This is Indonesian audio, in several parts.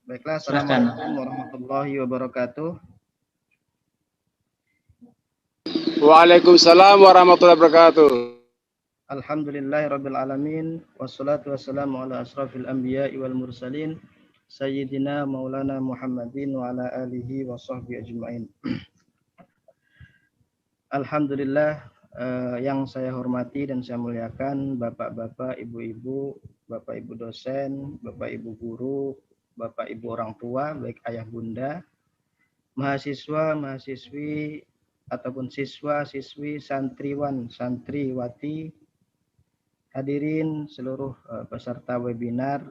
Baiklah, Silakan. Assalamualaikum warahmatullahi wabarakatuh. Waalaikumsalam warahmatullahi wabarakatuh. Alhamdulillahirabbil alamin wassalatu wassalamu ala asrafil anbiya'i wal mursalin sayyidina maulana Muhammadin wa ala alihi wa sahbihi ajma'in. Alhamdulillah, yang saya hormati dan saya muliakan bapak-bapak, ibu-ibu, bapak-ibu dosen, bapak-ibu guru, bapak-ibu orang tua, baik ayah bunda, mahasiswa, mahasiswi ataupun siswa, siswi, santriwan, santriwati, hadirin seluruh peserta webinar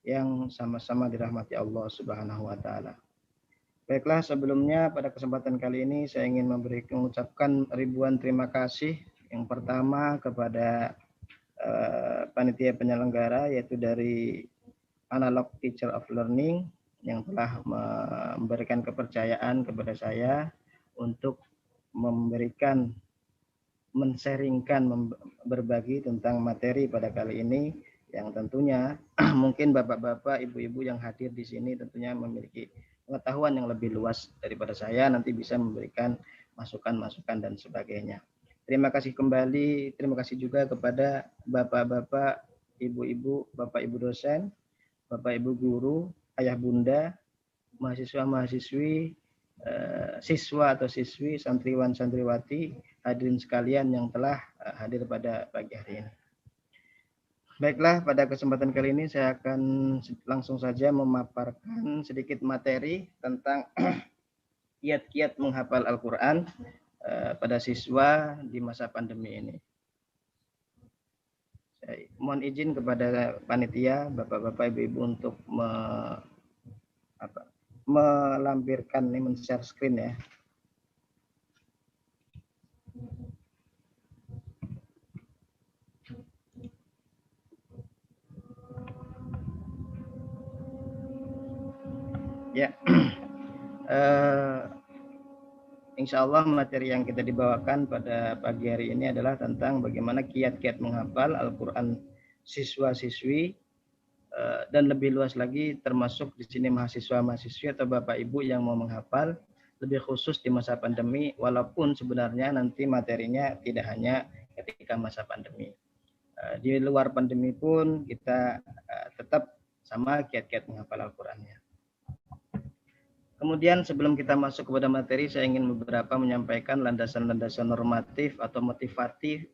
yang sama-sama dirahmati Allah Subhanahu wa taala. Baiklah, sebelumnya pada kesempatan kali ini saya ingin mengucapkan ribuan terima kasih. Yang pertama kepada panitia penyelenggara, yaitu dari Analog Teacher of Learning yang telah memberikan kepercayaan kepada saya untuk memberikan, men-sharingkan, berbagi tentang materi pada kali ini yang tentunya mungkin bapak-bapak, ibu-ibu yang hadir di sini tentunya memiliki pengetahuan yang lebih luas daripada saya, nanti bisa memberikan masukan-masukan dan sebagainya. Terima kasih kembali, terima kasih juga kepada bapak-bapak, ibu-ibu, bapak-ibu dosen, bapak-ibu guru, ayah bunda, mahasiswa-mahasiswi, siswa atau siswi, santriwan, santriwati, hadirin sekalian yang telah hadir pada pagi hari ini. Baiklah, pada kesempatan kali ini saya akan langsung saja memaparkan sedikit materi tentang kiat-kiat menghafal Al-Quran pada siswa di masa pandemi ini. Saya mohon izin kepada panitia, bapak-bapak, ibu-ibu untuk melampirkan, men-share screen ya. Ya, insya Allah materi yang kita dibawakan pada pagi hari ini adalah tentang bagaimana kiat-kiat menghafal Al-Quran siswa-siswi, dan lebih luas lagi termasuk di sini mahasiswa-mahasiswi atau bapak ibu yang mau menghafal, lebih khusus di masa pandemi, walaupun sebenarnya nanti materinya tidak hanya ketika masa pandemi. Di luar pandemi pun kita tetap sama kiat-kiat menghafal Al-Qurannya. Kemudian sebelum kita masuk kepada materi, saya ingin menyampaikan landasan-landasan normatif atau motivasi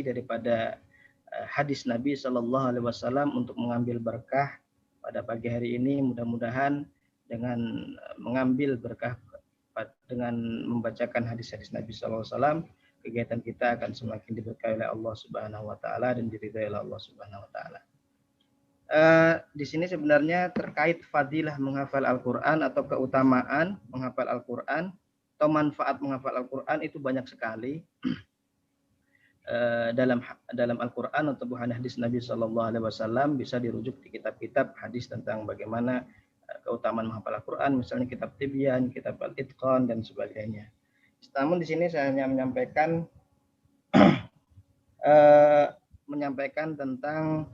daripada hadis Nabi Shallallahu Alaihi Wasallam untuk mengambil berkah pada pagi hari ini. Mudah-mudahan dengan mengambil berkah dengan membacakan hadis-hadis Nabi Shallallahu Alaihi Wasallam, kegiatan kita akan semakin diberkahi oleh Allah Subhanahu Wa Taala dan diridhai oleh Allah Subhanahu Wa Taala. Di sini sebenarnya terkait fadilah menghafal Al-Quran atau keutamaan menghafal Al-Quran atau manfaat menghafal Al-Quran itu banyak sekali dalam Al-Quran atau hadis Nabi Shallallahu Alaihi Wasallam. Bisa dirujuk di kitab-kitab hadis tentang bagaimana keutamaan menghafal Al-Quran, misalnya kitab Tibyan, kitab Al-Itqan dan sebagainya. Namun di sini saya hanya menyampaikan tentang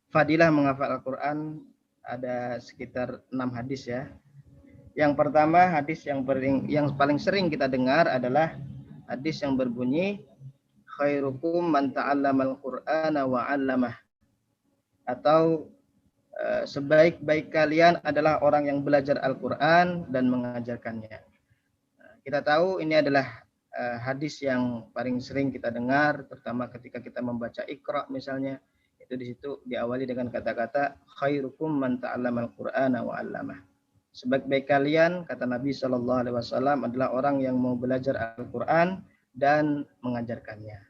fadilah menghafal Al-Quran. Ada sekitar 6 hadis ya. Yang pertama, hadis yang paling sering kita dengar adalah hadis yang berbunyi khairukum man ta'allamal Qur'ana wa 'allamah, atau sebaik-baik kalian adalah orang yang belajar Al-Quran dan mengajarkannya. Kita tahu ini adalah hadis yang paling sering kita dengar, terutama ketika kita membaca Iqra misalnya. Itu di situ diawali dengan kata-kata khairukum man ta'allamal Qur'ana wa 'allamah. Sebaik-baik kalian, kata Nabi Shallallahu Alaihi Wasallam, adalah orang yang mau belajar Al-Quran dan mengajarkannya.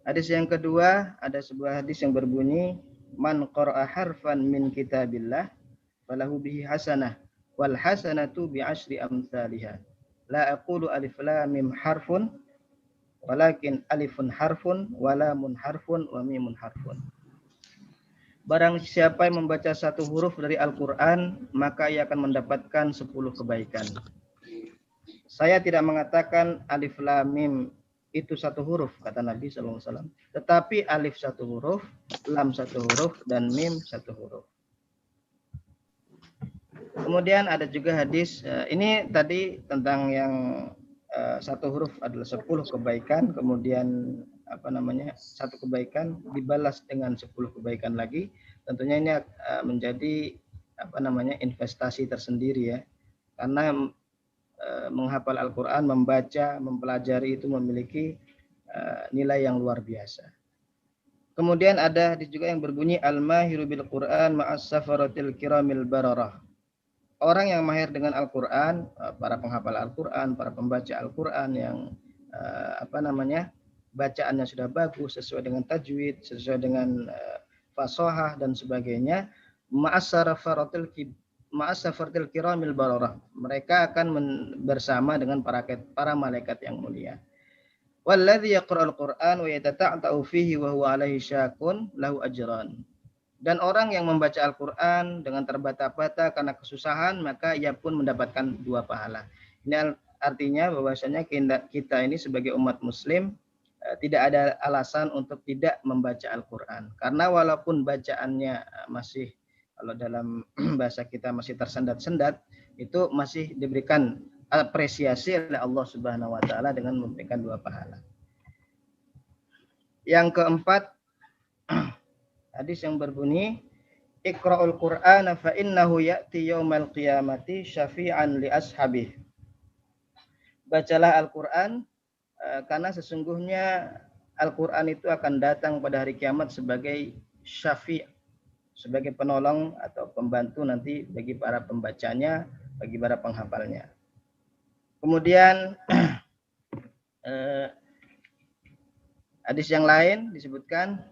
Hadis yang kedua, ada sebuah hadis yang berbunyi man qara'a harfan min kitabillah falahu bihi hasanah wal hasanatu bi asyri amsalihha la aqulu alif lam mim harfun walakin alifun harfun, walamun harfun, wa mimun harfun. Barang siapa yang membaca satu huruf dari Al-Quran, maka ia akan mendapatkan 10 kebaikan. Saya tidak mengatakan alif lam mim itu satu huruf, kata Nabi SAW. Tetapi alif satu huruf, lam satu huruf, dan mim satu huruf. Kemudian ada juga hadis, ini tadi tentang yang satu huruf adalah 10 kebaikan, kemudian satu kebaikan dibalas dengan 10 kebaikan lagi. Tentunya ini menjadi investasi tersendiri ya, karena menghafal Al-Quran, membaca, mempelajari itu memiliki nilai yang luar biasa. Kemudian ada hadis juga yang berbunyi al-mahiru bil Quran ma'as safaratil kiramil bararah. Orang yang mahir dengan Al-Quran, para penghafal Al-Quran, para pembaca Al-Quran yang bacaannya sudah bagus, sesuai dengan tajwid, sesuai dengan fasahah dan sebagainya, ma'as safaratil kiramil bararah. Mereka akan bersama dengan para malaikat yang mulia. Walladzi yaqra'ul Qur'an wa yatata'ta'u fihi wa huwa 'alaihi syakun lahu ajran. Dan orang yang membaca Al-Qur'an dengan terbata-bata karena kesusahan, maka ia pun mendapatkan 2 pahala. Ini artinya bahwasanya kita ini sebagai umat muslim tidak ada alasan untuk tidak membaca Al-Qur'an. Karena walaupun bacaannya masih, kalau dalam bahasa kita masih tersendat-sendat, itu masih diberikan apresiasi oleh Allah Subhanahu wa taala dengan memberikan 2 pahala. Yang keempat, hadis yang berbunyi Iqra'ul Qur'ana fa innahu ya'ti yaumal qiyamati syafi'an li ashabih. Bacalah Al-Qur'an karena sesungguhnya Al-Qur'an itu akan datang pada hari kiamat sebagai syafi', sebagai penolong atau pembantu nanti bagi para pembacanya, bagi para penghafalnya. Kemudian hadis yang lain disebutkan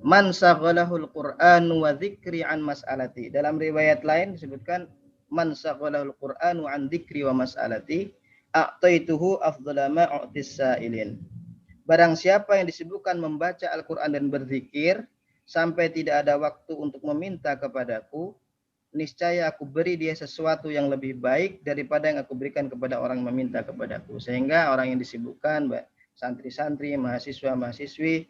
man saghalahul Qur'an wa dzikri an mas'alati. Dalam riwayat lain disebutkan man saghalahul Qur'an wa an dzikri wa mas'alati a'taituhu afdhala ma u'tis sa'ilin. Barang siapa yang disibukkan membaca Al-Qur'an dan berzikir sampai tidak ada waktu untuk meminta kepadaku, niscaya aku beri dia sesuatu yang lebih baik daripada yang aku berikan kepada orang yang meminta kepadaku. Sehingga orang yang disibukkan, santri-santri, mahasiswa-mahasiswi,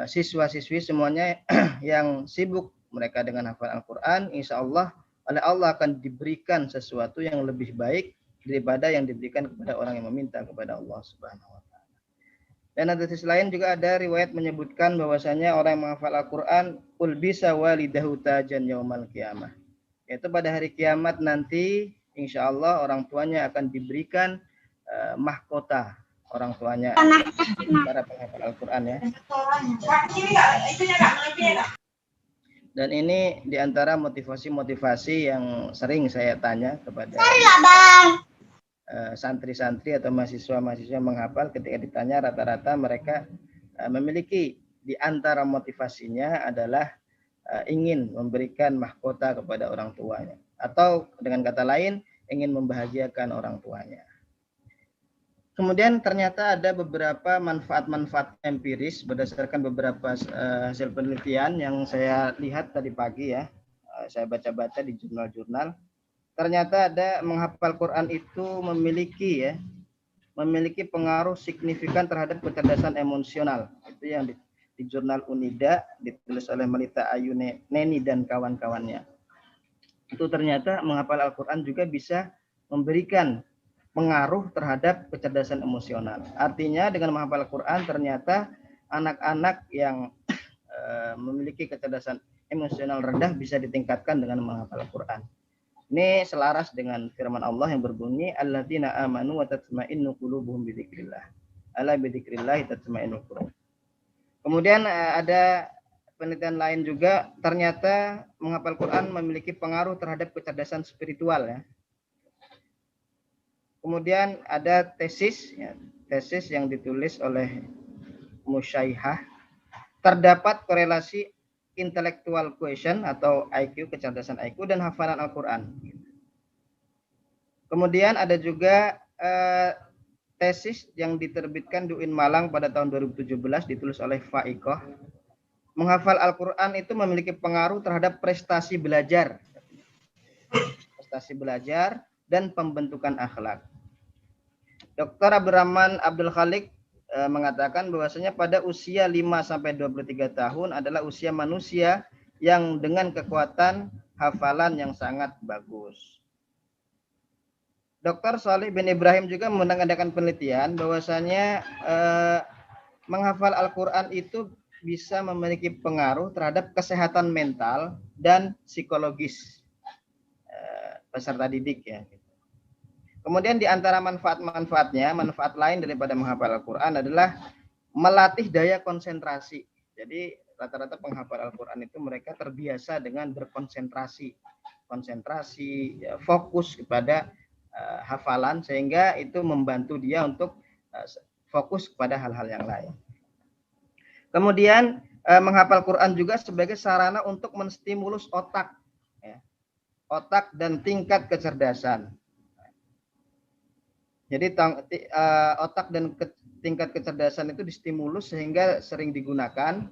siswa-siswi semuanya yang sibuk mereka dengan hafal Al-Quran, insya Allah oleh Allah akan diberikan sesuatu yang lebih baik daripada yang diberikan kepada orang yang meminta kepada Allah Subhanahu wa taala. Dan ada sisi lain juga ada riwayat menyebutkan bahwasanya orang yang menghafal Al-Quran ulbisa walidahu tajan yaumal qiyamah. Yaitu pada hari kiamat nanti insya Allah orang tuanya akan diberikan mahkota orang tuanya para penghafal Al-Quran ya. Dan ini diantara motivasi-motivasi yang sering saya tanya kepada santri-santri atau mahasiswa-mahasiswa menghafal. Ketika ditanya, rata-rata mereka memiliki di antara motivasinya adalah ingin memberikan mahkota kepada orang tuanya, atau dengan kata lain ingin membahagiakan orang tuanya. Kemudian ternyata ada beberapa manfaat-manfaat empiris berdasarkan beberapa hasil penelitian yang saya lihat tadi pagi ya. Saya baca-baca di jurnal-jurnal. Ternyata ada menghafal Quran itu memiliki pengaruh signifikan terhadap kecerdasan emosional. Itu yang di jurnal Unida ditulis oleh Melita Ayu Neni dan kawan-kawannya. Itu ternyata menghafal Al-Quran juga bisa memberikan pengaruh terhadap kecerdasan emosional. Artinya dengan menghafal Al-Quran ternyata anak-anak yang memiliki kecerdasan emosional rendah bisa ditingkatkan dengan menghafal Al-Quran. Ini selaras dengan firman Allah yang berbunyi alladzina amanu wa tatma'innu qulubuhum bidzikrillah. Ala bidzikrillah tatma'innul qulub. Kemudian ada penelitian lain juga, ternyata menghafal Quran memiliki pengaruh terhadap kecerdasan spiritual ya. Kemudian ada tesis yang ditulis oleh Musyaihah. Terdapat korelasi intellectual quotient atau IQ, kecerdasan IQ dan hafalan Al-Quran. Kemudian ada juga tesis yang diterbitkan di UIN Malang pada tahun 2017 ditulis oleh Faikoh. Menghafal Al-Quran itu memiliki pengaruh terhadap prestasi belajar dan pembentukan akhlak. Dr. Abdurrahman Abdul Khalik mengatakan bahwasanya pada usia 5-23 tahun adalah usia manusia yang dengan kekuatan hafalan yang sangat bagus. Dr. Shalih bin Ibrahim juga mengadakan penelitian bahwasanya menghafal Al-Quran itu bisa memiliki pengaruh terhadap kesehatan mental dan psikologis peserta didik ya. Kemudian di antara manfaat-manfaatnya, manfaat lain daripada menghafal Al-Quran adalah melatih daya konsentrasi. Jadi rata-rata penghafal Al-Quran itu mereka terbiasa dengan berkonsentrasi, ya, fokus kepada hafalan, sehingga itu membantu dia untuk fokus kepada hal-hal yang lain. Kemudian menghafal Quran juga sebagai sarana untuk menstimulus otak, ya, otak dan tingkat kecerdasan. Jadi otak dan tingkat kecerdasan itu distimulus sehingga sering digunakan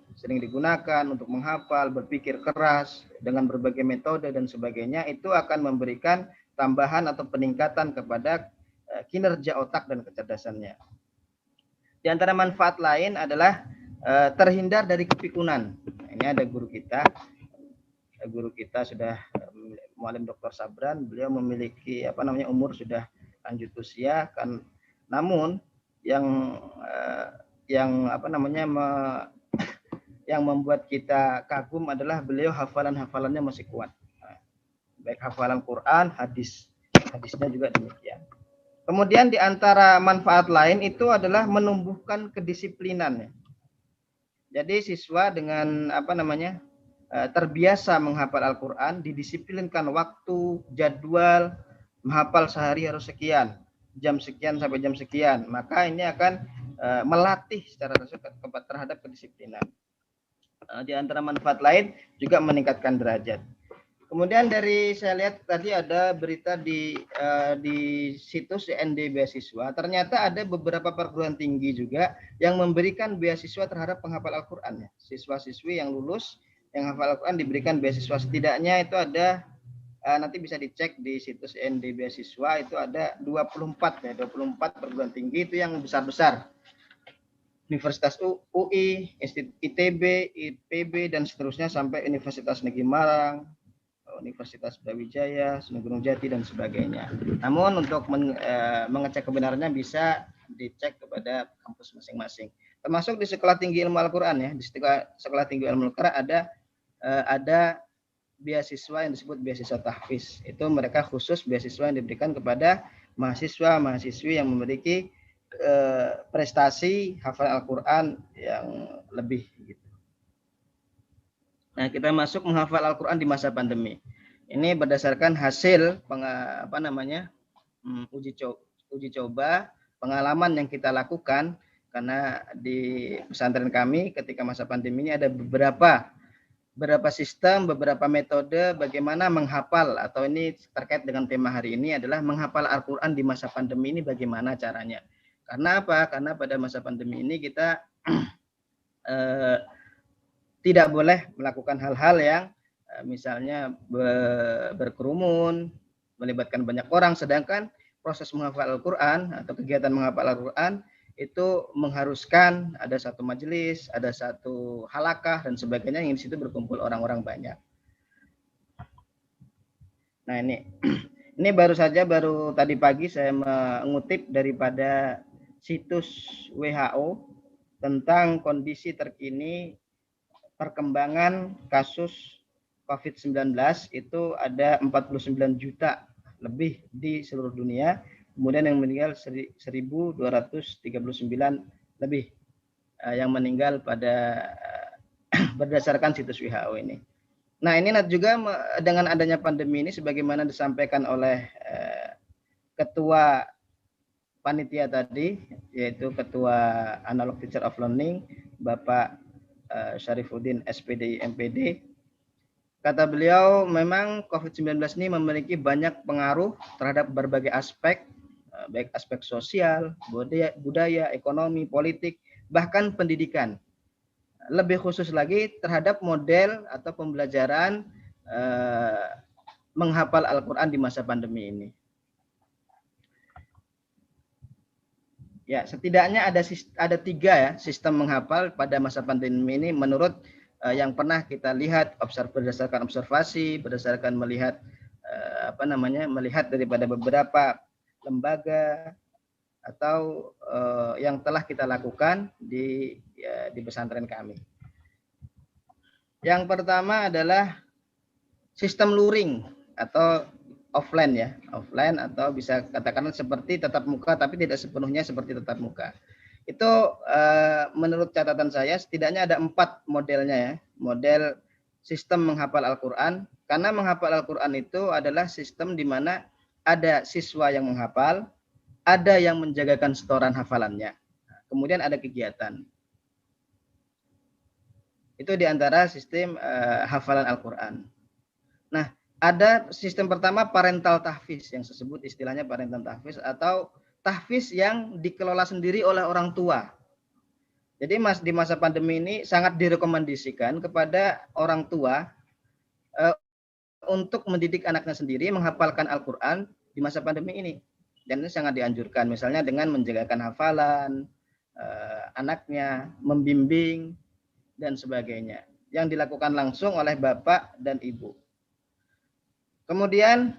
untuk menghafal, berpikir keras dengan berbagai metode dan sebagainya. Itu akan memberikan tambahan atau peningkatan kepada kinerja otak dan kecerdasannya. Di antara manfaat lain adalah terhindar dari kepikunan. Ini ada guru kita sudah Muallim Dr. Sabran, beliau memiliki umur sudah lanjut usia kan, namun yang membuat kita kagum adalah beliau hafalannya masih kuat, baik hafalan Quran, hadisnya juga demikian. Kemudian di antara manfaat lain itu adalah menumbuhkan kedisiplinan. Jadi siswa dengan terbiasa menghafal Al-Quran, didisiplinkan waktu, jadwal, menghafal sehari harus sekian, jam sekian sampai jam sekian, maka ini akan melatih secara terhadap kedisiplinan. Di antara manfaat lain juga meningkatkan derajat. Kemudian dari saya lihat tadi ada berita di situs CND Beasiswa, ternyata ada beberapa perguruan tinggi juga yang memberikan beasiswa terhadap penghafal Al-Quran. Siswa-siswi yang lulus yang hafal Al-Quran diberikan beasiswa, setidaknya itu ada nanti bisa dicek di situs ND Beasiswa, itu ada 24 perguruan tinggi itu yang besar-besar. Universitas UI, ITB, IPB dan seterusnya sampai Universitas Negeri Malang, Universitas Brawijaya, Sunan Gunung Jati dan sebagainya. Namun untuk mengecek kebenarannya bisa dicek kepada kampus masing-masing. Termasuk di Sekolah Tinggi Ilmu Al-Quran ya, di Sekolah Tinggi Ilmu Al-Quran ada beasiswa yang disebut beasiswa tahfiz. Itu mereka khusus beasiswa yang diberikan kepada mahasiswa-mahasiswi yang memiliki prestasi hafal Al-Quran yang lebih gitu. Nah, kita masuk menghafal Al-Quran di masa pandemi. Ini berdasarkan hasil uji coba pengalaman yang kita lakukan, karena di pesantren kami ketika masa pandemi ini ada beberapa sistem, beberapa metode bagaimana menghafal, atau ini terkait dengan tema hari ini adalah menghafal Al-Quran di masa pandemi ini bagaimana caranya. Karena apa? Karena pada masa pandemi ini kita tidak boleh melakukan hal-hal yang misalnya berkerumun, melibatkan banyak orang, sedangkan proses menghafal Al-Quran atau kegiatan menghafal Al-Quran itu mengharuskan ada satu majelis, ada satu halakah dan sebagainya yang di situ berkumpul orang-orang banyak. Nah ini baru tadi pagi saya mengutip daripada situs WHO tentang kondisi terkini perkembangan kasus COVID-19, itu ada 49 juta lebih di seluruh dunia. Kemudian yang meninggal 1.239 lebih yang meninggal pada berdasarkan situs WHO ini. Nah, ini juga dengan adanya pandemi ini sebagaimana disampaikan oleh ketua panitia tadi, yaitu ketua Analog Teacher of Learning, Bapak Syarifuddin SPD MPD. Kata beliau, memang COVID-19 ini memiliki banyak pengaruh terhadap berbagai aspek, baik aspek sosial, budaya, ekonomi, politik, bahkan pendidikan. Lebih khusus lagi terhadap model atau pembelajaran menghafal Al-Quran di masa pandemi ini. Ya, setidaknya ada 3 ya sistem menghafal pada masa pandemi ini menurut yang pernah kita lihat berdasarkan observasi, berdasarkan melihat melihat daripada beberapa lembaga atau yang telah kita lakukan di pesantren kami. Yang pertama adalah sistem luring atau offline ya, offline atau bisa katakan seperti tatap muka tapi tidak sepenuhnya seperti tatap muka. Itu menurut catatan saya setidaknya ada 4 modelnya ya, model sistem menghafal Al-Quran. Karena menghafal Al-Quran itu adalah sistem di mana ada siswa yang menghafal, ada yang menjagakan setoran hafalannya, kemudian ada kegiatan. Itu diantara sistem hafalan Al-Quran. Nah, ada sistem pertama parental tahfiz yang disebut istilahnya parental tahfiz atau tahfiz yang dikelola sendiri oleh orang tua. Jadi di masa pandemi ini sangat direkomendasikan kepada orang tua untuk mendidik anaknya sendiri menghafalkan Al-Quran di masa pandemi ini. Dan ini sangat dianjurkan, misalnya dengan menjagakan hafalan anaknya, membimbing, dan sebagainya. Yang dilakukan langsung oleh bapak dan ibu. Kemudian,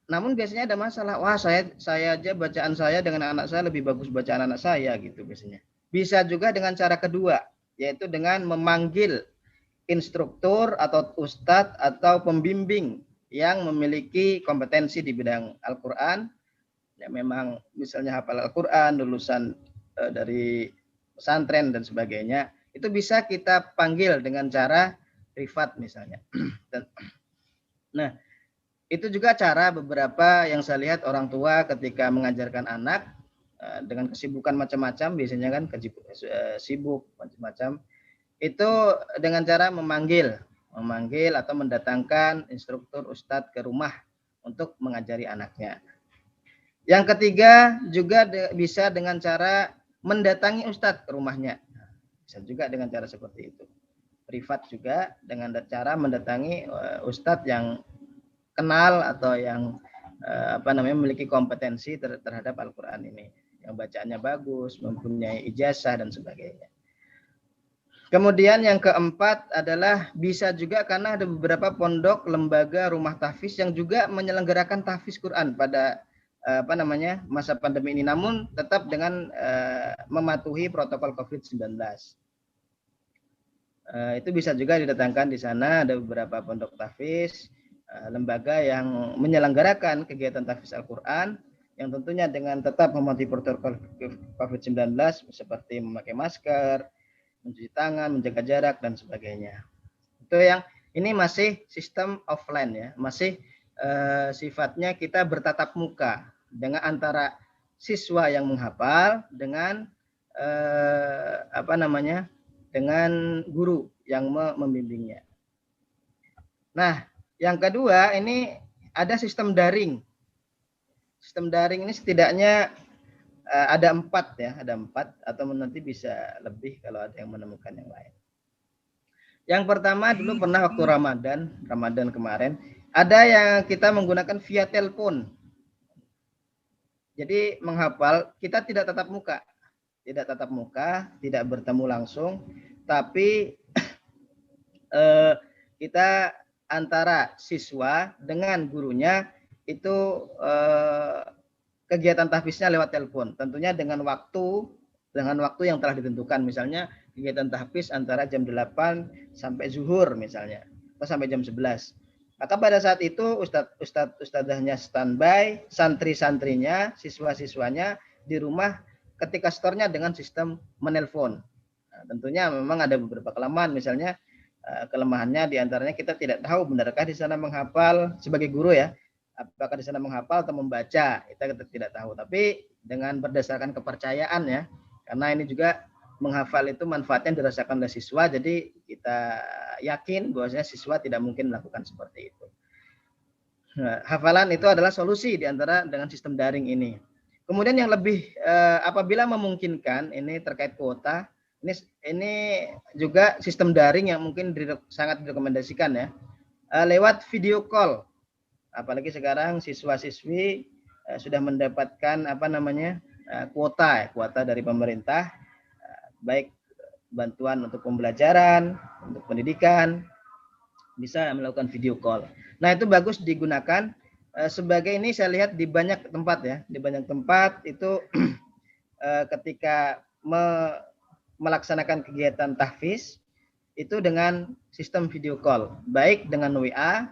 namun biasanya ada masalah. Wah, saya aja bacaan saya dengan anak saya lebih bagus bacaan anak saya gitu biasanya. Bisa juga dengan cara kedua, yaitu dengan memanggil instruktur atau ustadz atau pembimbing yang memiliki kompetensi di bidang Al-Quran. Ya memang misalnya hafal Al-Quran, lulusan dari pesantren dan sebagainya. Itu bisa kita panggil dengan cara privat misalnya. Nah, itu juga cara beberapa yang saya lihat orang tua ketika mengajarkan anak dengan kesibukan macam-macam, biasanya kan sibuk macam-macam, itu dengan cara memanggil atau mendatangkan instruktur ustadz ke rumah untuk mengajari anaknya. Yang ketiga juga bisa dengan cara mendatangi ustadz ke rumahnya. Bisa juga dengan cara seperti itu. Privat juga dengan cara mendatangi ustadz yang kenal atau yang memiliki kompetensi terhadap Al-Quran ini, yang bacaannya bagus, mempunyai ijazah dan sebagainya. Kemudian yang keempat adalah bisa juga karena ada beberapa pondok, lembaga, rumah tahfiz yang juga menyelenggarakan tahfiz Quran pada masa pandemi ini, namun tetap dengan mematuhi protokol COVID-19. Itu bisa juga didatangkan di sana, ada beberapa pondok tahfiz, lembaga yang menyelenggarakan kegiatan tahfiz Al-Quran yang tentunya dengan tetap mematuhi protokol COVID-19 seperti memakai masker, mencuci tangan, menjaga jarak dan sebagainya. Itu yang ini masih sistem offline ya, masih sifatnya kita bertatap muka dengan antara siswa yang menghafal dengan dengan guru yang membimbingnya. Nah, yang kedua ini ada sistem daring. Sistem daring ini setidaknya ada 4 ya, ada 4 atau nanti bisa lebih kalau ada yang menemukan yang lain. Yang pertama dulu pernah waktu Ramadan kemarin, ada yang kita menggunakan via telepon. Jadi menghafal kita tidak tatap muka, tidak bertemu langsung, tapi kita antara siswa dengan gurunya itu kegiatan tahfiznya lewat telepon, tentunya dengan waktu yang telah ditentukan, misalnya kegiatan tahfiz antara jam 8 sampai zuhur misalnya, atau sampai jam 11. Maka pada saat itu ustadzahnya standby, santri-santrinya, siswa-siswanya di rumah ketika setornya dengan sistem menelpon. Nah, tentunya memang ada beberapa kelemahan, misalnya kelemahannya diantaranya kita tidak tahu benarkah di sana menghafal sebagai guru ya, apakah di sana menghafal atau membaca, kita tidak tahu. Tapi dengan berdasarkan kepercayaan ya, karena ini juga menghafal itu manfaatnya dirasakan oleh siswa, jadi kita yakin bahwasanya siswa tidak mungkin melakukan seperti itu. Nah, hafalan itu adalah solusi diantara dengan sistem daring ini. Kemudian yang lebih apabila memungkinkan, ini terkait kuota, ini juga sistem daring yang mungkin sangat direkomendasikan ya, lewat video call. Apalagi sekarang siswa-siswi sudah mendapatkan kuota dari pemerintah, baik bantuan untuk pembelajaran, untuk pendidikan, bisa melakukan video call. Nah, itu bagus digunakan sebagai ini saya lihat di banyak tempat ya, di banyak tempat itu ketika melaksanakan kegiatan tahfiz itu dengan sistem video call, baik dengan WA,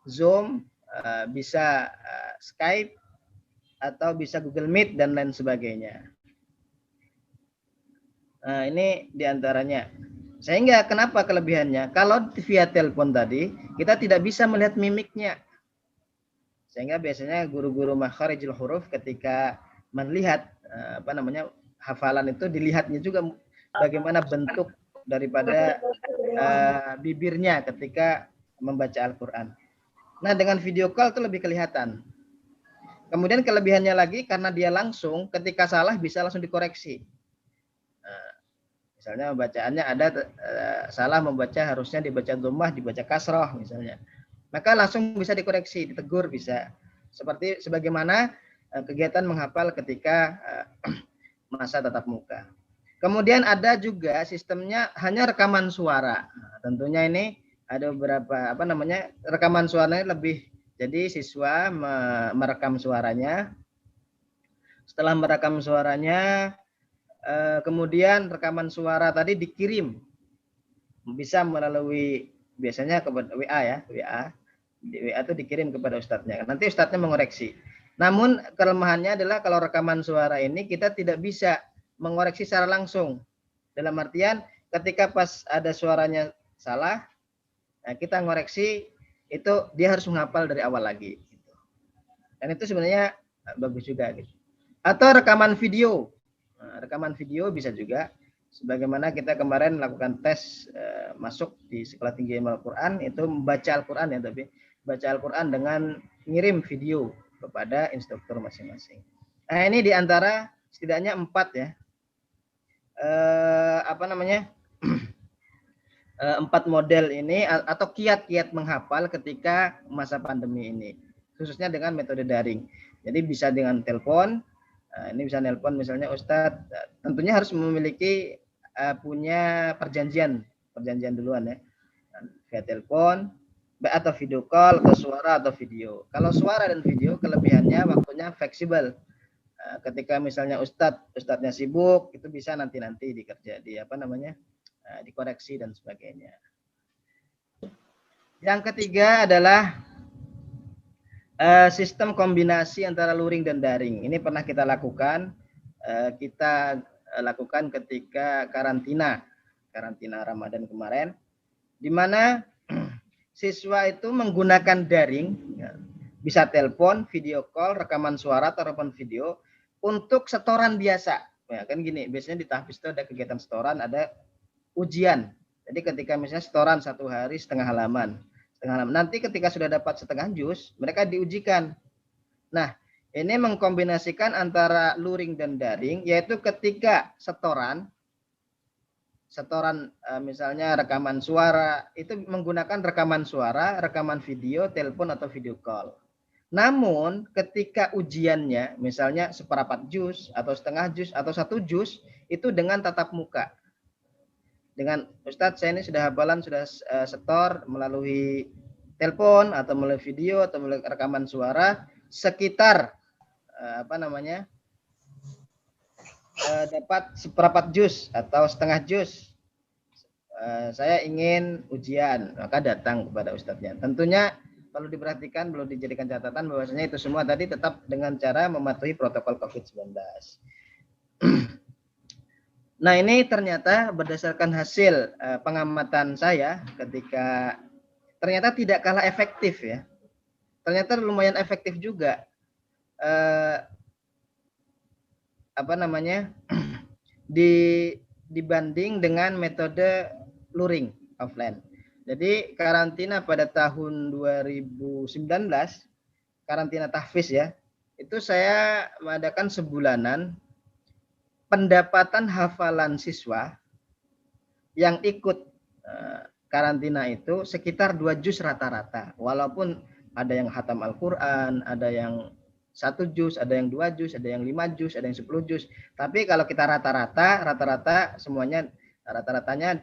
Zoom, bisa Skype, atau bisa Google Meet dan lain sebagainya. Nah, ini diantaranya. Sehingga kenapa kelebihannya? Kalau via telepon tadi, kita tidak bisa melihat mimiknya. Sehingga biasanya guru-guru makharijul huruf ketika melihat hafalan itu dilihatnya juga bagaimana bentuk daripada bibirnya ketika membaca Al-Qur'an. Nah, dengan video call itu lebih kelihatan. Kemudian kelebihannya lagi karena dia langsung ketika salah bisa langsung dikoreksi. Misalnya bacaannya ada salah membaca, harusnya dibaca dhammah, dibaca kasrah misalnya. Maka langsung bisa dikoreksi, ditegur bisa. Seperti sebagaimana kegiatan menghafal ketika masa tatap muka. Kemudian ada juga sistemnya hanya rekaman suara. Nah, tentunya ini ada beberapa rekaman suaranya lebih. Jadi siswa merekam suaranya. Setelah merekam suaranya, kemudian rekaman suara tadi dikirim, bisa melalui biasanya kepada WA ya, WA. Di WA itu dikirim kepada ustadznya. Nanti ustadznya mengoreksi. Namun kelemahannya adalah kalau rekaman suara ini kita tidak bisa mengoreksi secara langsung. Dalam artian ketika pas ada suaranya salah, nah kita ngoreksi itu dia harus menghafal dari awal lagi. Dan itu sebenarnya bagus juga. Gitu. Atau rekaman video. Nah, rekaman video bisa juga. Sebagaimana kita kemarin melakukan tes masuk di Sekolah Tinggi Ilmu Al-Quran, itu membaca Al-Quran ya, tapi baca Al-Quran dengan ngirim video kepada instruktur masing-masing. Nah, ini diantara setidaknya 4 ya. 4 model ini atau kiat-kiat menghafal ketika masa pandemi ini, khususnya dengan metode daring. Jadi bisa dengan telepon, ini bisa nelpon misalnya Ustadz, tentunya harus memiliki punya perjanjian duluan ya, via telepon atau video call, atau suara atau video. Kalau suara dan video kelebihannya waktunya fleksibel. Ketika misalnya ustadznya sibuk, itu bisa nanti dikerja dikoreksi dan sebagainya. Yang ketiga adalah sistem kombinasi antara luring dan daring. Ini pernah kita lakukan. Kita lakukan ketika karantina Ramadan kemarin, di mana siswa itu menggunakan daring, bisa telepon, video call, rekaman suara atau rekaman video untuk setoran biasa. Ya, kan gini, biasanya di tahfiz itu ada kegiatan setoran, ada ujian. Jadi ketika misalnya setoran 1 hari setengah halaman. Nanti ketika sudah dapat setengah juz, mereka diujikan. Nah, ini mengkombinasikan antara luring dan daring, yaitu ketika setoran misalnya rekaman suara, itu menggunakan rekaman suara, rekaman video, telepon atau video call. Namun ketika ujiannya misalnya seperempat juz atau setengah juz atau 1 juz, itu dengan tatap muka. Dengan Ustadz, saya ini sudah hafalan, sudah setor melalui telepon atau melalui video atau melalui rekaman suara sekitar dapat seperempat juz atau setengah juz. Saya ingin ujian, maka datang kepada ustadznya. Tentunya perlu diperhatikan, perlu dijadikan catatan bahwasanya itu semua tadi tetap dengan cara mematuhi protokol COVID-19. Nah, ini ternyata berdasarkan hasil pengamatan saya ketika ternyata tidak kalah efektif ya. Ternyata lumayan efektif juga. Dibanding dengan metode luring offline. Jadi karantina pada tahun 2019, karantina tahfiz ya, itu saya mengadakan sebulanan, pendapatan hafalan siswa yang ikut karantina itu sekitar 2 juz rata-rata. Walaupun ada yang khatam Al-Quran, ada yang 1 juz, ada yang 2 juz, ada yang 5 juz, ada yang 10 juz. Tapi kalau kita rata-rata semuanya Rata-ratanya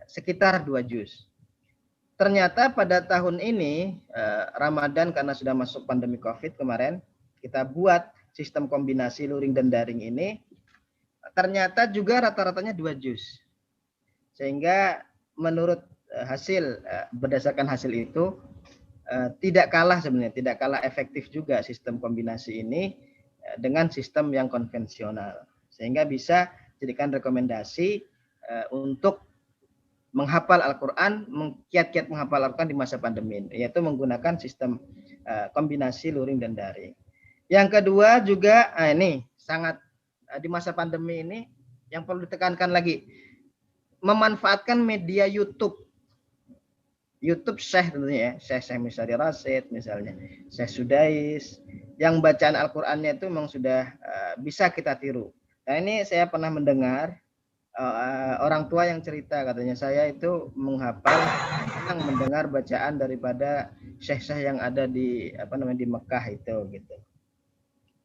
sekitar 2 juz. Ternyata pada tahun ini Ramadan, karena sudah masuk pandemi Covid kemarin, kita buat sistem kombinasi luring dan daring ini, ternyata juga rata-ratanya 2 juz. Sehingga menurut hasil, berdasarkan hasil itu, tidak kalah sebenarnya, tidak kalah efektif juga sistem kombinasi ini dengan sistem yang konvensional. Sehingga bisa jadikan rekomendasi untuk menghafal Al-Quran, kiat-kiat menghafal Al-Quran di masa pandemi, yaitu menggunakan sistem kombinasi luring dan daring. Yang kedua juga, ini sangat di masa pandemi ini yang perlu ditekankan lagi, memanfaatkan media YouTube. YouTube Syekh tentunya ya, Syekh Misari Rasid misalnya, Syekh Sudais, yang bacaan Al-Qurannya itu memang sudah bisa kita tiru. Nah ini saya pernah mendengar orang tua yang cerita, katanya saya itu menghafal, senang mendengar bacaan daripada syekh-syekh yang ada di di Mekah itu gitu.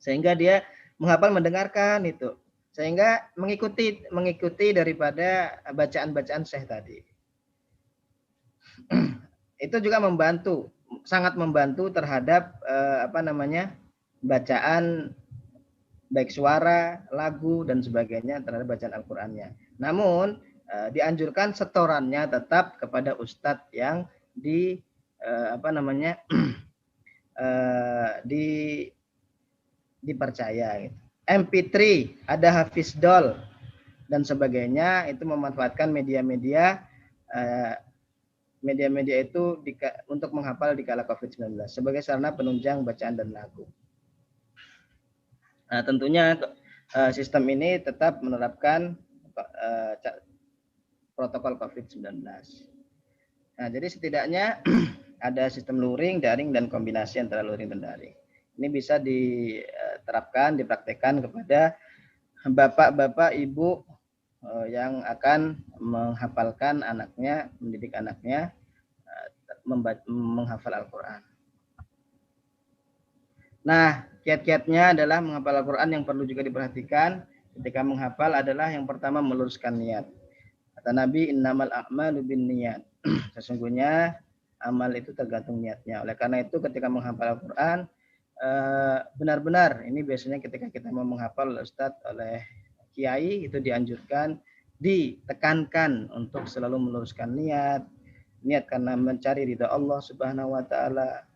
Sehingga dia menghafal mendengarkan itu. Sehingga mengikuti daripada bacaan-bacaan syekh tadi. Itu juga membantu, sangat membantu terhadap bacaan baik suara, lagu dan sebagainya terhadap bacaan Al-Qur'annya. Namun dianjurkan setorannya tetap kepada ustadz yang dipercaya gitu. MP3, ada Hafiz Dol dan sebagainya, itu memanfaatkan media-media itu untuk menghafal di kala COVID-19 sebagai sarana penunjang bacaan dan lagu. Nah, tentunya sistem ini tetap menerapkan protokol COVID-19. Nah, jadi setidaknya ada sistem luring, daring, dan kombinasi antara luring dan daring. Ini bisa diterapkan, dipraktekkan kepada bapak-bapak, ibu yang akan menghafalkan anaknya, mendidik anaknya menghafal Al-Quran. Nah, kiat-kiatnya adalah menghafal Al-Quran yang perlu juga diperhatikan ketika menghafal adalah yang pertama meluruskan niat. Kata Nabi, innamal a'malu binniyat. Sesungguhnya amal itu tergantung niatnya. Oleh karena itu ketika menghafal Al-Quran, benar-benar ini biasanya ketika kita mau menghafal Ustadz oleh kiai, itu dianjurkan, ditekankan untuk selalu meluruskan niat karena mencari ridha Allah Subhanahu wa taala,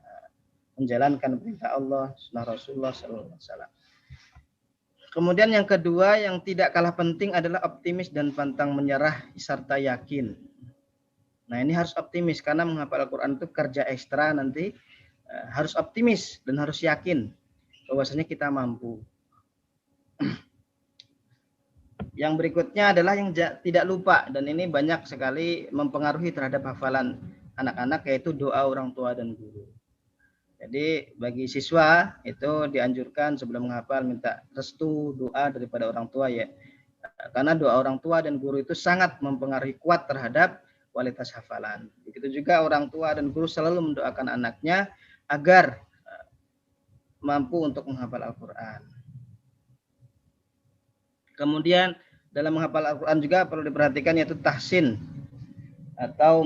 menjalankan perintah Allah, sunnah Rasulullah sallallahu alaihi wasallam. Kemudian yang kedua yang tidak kalah penting adalah optimis dan pantang menyerah serta yakin. Nah, ini harus optimis karena menghafal Al-Qur'an itu kerja ekstra nanti, harus optimis dan harus yakin bahwasanya kita mampu. Yang berikutnya adalah yang tidak lupa, dan ini banyak sekali mempengaruhi terhadap hafalan anak-anak, yaitu doa orang tua dan guru. Jadi bagi siswa itu dianjurkan sebelum menghafal minta restu doa daripada orang tua ya. Karena doa orang tua dan guru itu sangat mempengaruhi kuat terhadap kualitas hafalan. Begitu juga orang tua dan guru selalu mendoakan anaknya agar mampu untuk menghafal Al-Quran. Kemudian dalam menghafal Al-Quran juga perlu diperhatikan yaitu tahsin atau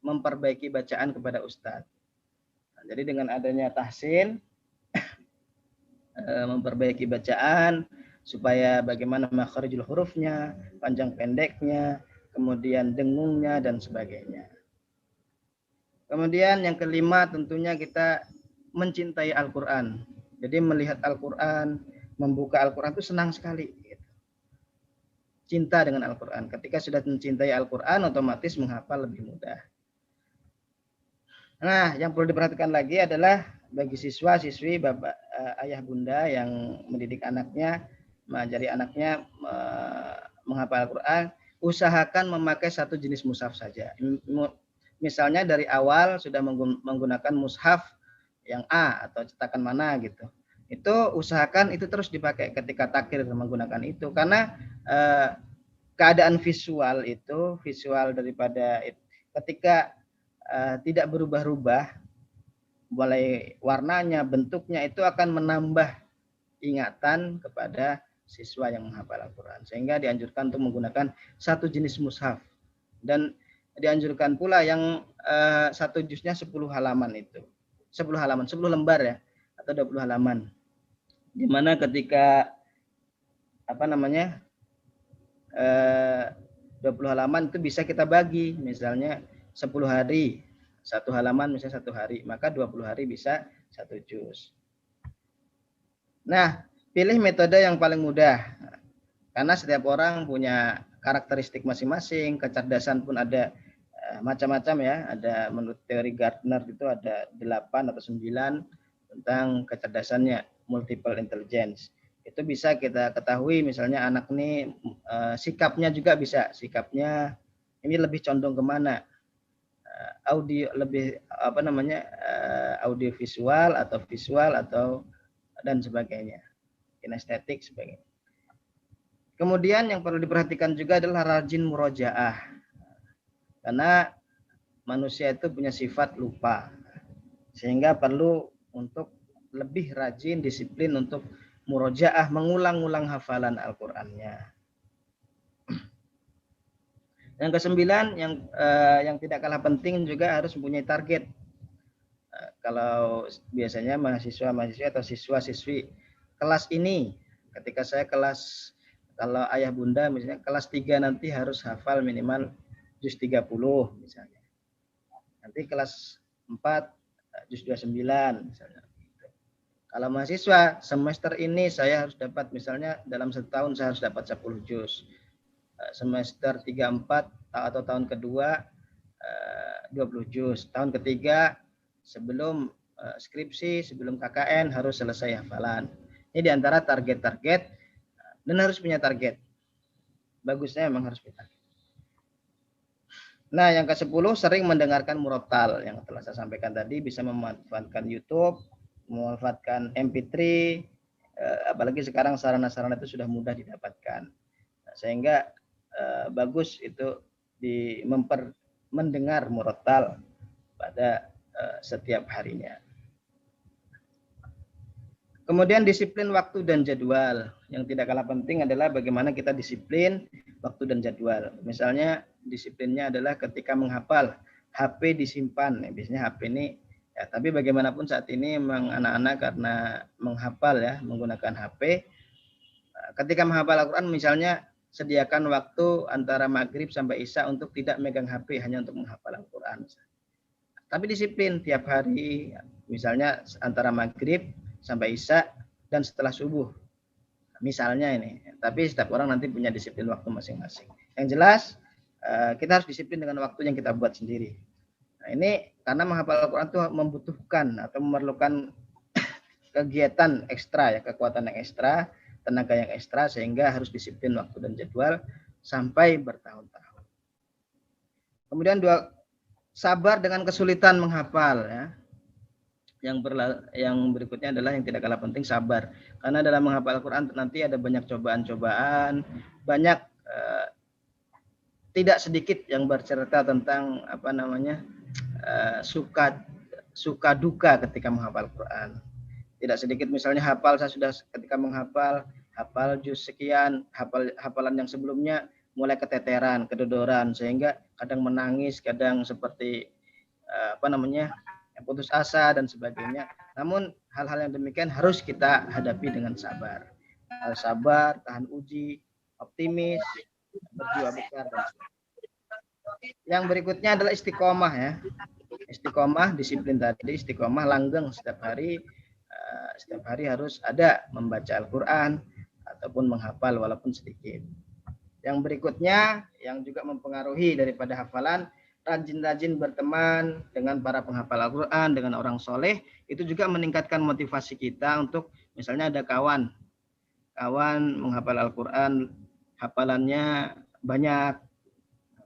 memperbaiki bacaan kepada ustadz. Nah, jadi dengan adanya tahsin, memperbaiki bacaan supaya bagaimana makharijul hurufnya, panjang pendeknya, kemudian dengungnya dan sebagainya. Kemudian yang kelima tentunya kita mencintai Al-Quran. Jadi melihat Al-Quran, membuka Al-Quran itu senang sekali. Cinta dengan Al-Quran. Ketika sudah mencintai Al-Quran, otomatis menghafal lebih mudah. Nah, yang perlu diperhatikan lagi adalah bagi siswa-siswi, bapak, ayah, bunda yang mendidik anaknya, mengajari anaknya menghafal Al-Quran, usahakan memakai satu jenis mushaf saja. Misalnya dari awal sudah menggunakan mushaf yang A atau cetakan mana gitu. Itu usahakan itu terus dipakai ketika takbir menggunakan itu, karena keadaan visual daripada ketika tidak berubah-ubah, mulai warnanya, bentuknya, itu akan menambah ingatan kepada siswa yang menghafal Al-Quran. Sehingga dianjurkan untuk menggunakan satu jenis mushaf. Dan dianjurkan pula yang satu juznya 10 halaman itu. 10 halaman, 10 lembar ya, atau 20 halaman. Dimana ketika 20 halaman itu bisa kita bagi, misalnya 10 hari, satu halaman misalnya 1 hari, maka 20 hari bisa 1 juz. Nah, pilih metode yang paling mudah, karena setiap orang punya karakteristik masing-masing, kecerdasan pun ada macam-macam ya, ada menurut teori Gardner itu ada 8 atau 9 tentang kecerdasannya, multiple intelligence. Itu bisa kita ketahui misalnya anak ini sikapnya juga bisa, sikapnya ini lebih condong kemana, audio lebih audio visual atau visual atau dan sebagainya, kinestetik sebagainya. Kemudian yang perlu diperhatikan juga adalah rajin murojaah, karena manusia itu punya sifat lupa, sehingga perlu untuk lebih rajin, disiplin untuk murojaah, mengulang-ulang hafalan Al-Qur'annya. Yang ke-9 yang tidak kalah penting juga harus mempunyai target. Kalau biasanya mahasiswa-mahasiswi atau siswa-siswi kelas ini, ketika saya kalau ayah bunda misalnya kelas 3 nanti harus hafal minimal juz 30 misalnya. Nanti kelas 4 juz 29 misalnya. Kalau mahasiswa semester ini saya harus dapat, misalnya dalam setahun saya harus dapat 10 juz. Semester 3, 4 atau tahun kedua 20 juz. Tahun ketiga sebelum skripsi, sebelum KKN harus selesai hafalan. Ini diantara target-target, dan harus punya target. Bagusnya memang harus punya target. Nah, yang ke-10 sering mendengarkan murotal, yang telah saya sampaikan tadi, bisa memanfaatkan YouTube, memanfaatkan MP3, apalagi sekarang sarana-sarana itu sudah mudah didapatkan. Sehingga bagus itu mendengar murotal pada setiap harinya. Kemudian disiplin waktu dan jadwal. Yang tidak kalah penting adalah bagaimana kita disiplin waktu dan jadwal. Misalnya disiplinnya adalah ketika menghafal, HP disimpan. Biasanya HP ini, ya, tapi bagaimanapun saat ini memang anak-anak karena menghafal ya, menggunakan HP. Ketika menghafal Al-Quran misalnya sediakan waktu antara maghrib sampai isya untuk tidak megang HP, hanya untuk menghafal Al-Quran. Tapi disiplin tiap hari, misalnya antara maghrib sampai isya dan setelah subuh. Misalnya ini, tapi setiap orang nanti punya disiplin waktu masing-masing. Yang jelas kita harus disiplin dengan waktu yang kita buat sendiri. Nah, ini karena menghafal Al-Quran itu membutuhkan atau memerlukan kegiatan ekstra ya, kekuatan yang ekstra, tenaga yang ekstra, sehingga harus disiplin waktu dan jadwal sampai bertahun-tahun. Kemudian sabar dengan kesulitan menghafal ya. Yang berikutnya adalah yang tidak kalah penting, sabar. Karena dalam menghafal Al-Quran nanti ada banyak cobaan-cobaan, banyak tidak sedikit yang bercerita tentang suka duka ketika menghafal Al-Quran. Tidak sedikit misalnya saya sudah ketika hafal juz sekian, hafalan yang sebelumnya mulai keteteran, kedodoran, sehingga kadang menangis, kadang seperti putus asa dan sebagainya. Namun hal-hal yang demikian harus kita hadapi dengan sabar. Harus sabar, tahan uji, optimis, berjiwa besar. Yang berikutnya adalah istiqomah ya. Istiqomah, disiplin tadi, istiqomah langgeng setiap hari harus ada membaca Al-Quran ataupun menghafal walaupun sedikit. Yang berikutnya yang juga mempengaruhi daripada hafalan, rajin-rajin berteman dengan para penghafal Al-Quran, dengan orang soleh, itu juga meningkatkan motivasi kita untuk misalnya ada kawan menghafal Al-Quran, hafalannya banyak.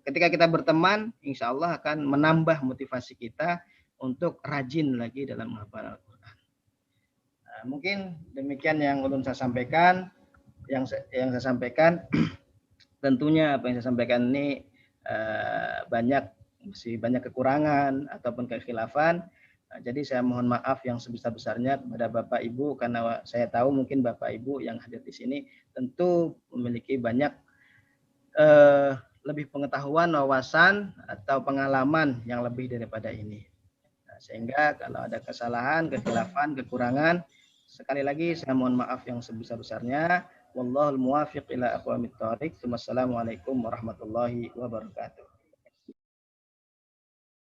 Ketika kita berteman, insya Allah akan menambah motivasi kita untuk rajin lagi dalam menghafal Al-Quran. Nah, mungkin demikian yang ulun saya sampaikan. Yang saya sampaikan, tentunya apa yang saya sampaikan ini masih banyak kekurangan ataupun kekhilafan. Jadi saya mohon maaf yang sebesar-besarnya kepada Bapak Ibu, karena saya tahu mungkin Bapak Ibu yang hadir di sini tentu memiliki banyak lebih pengetahuan, wawasan, atau pengalaman yang lebih daripada ini. Sehingga kalau ada kesalahan, kekhilafan, kekurangan, sekali lagi saya mohon maaf yang sebesar-besarnya. Wallahul muwaffiq ila aqwamit thoriq. Wassalamualaikum warahmatullahi wabarakatuh.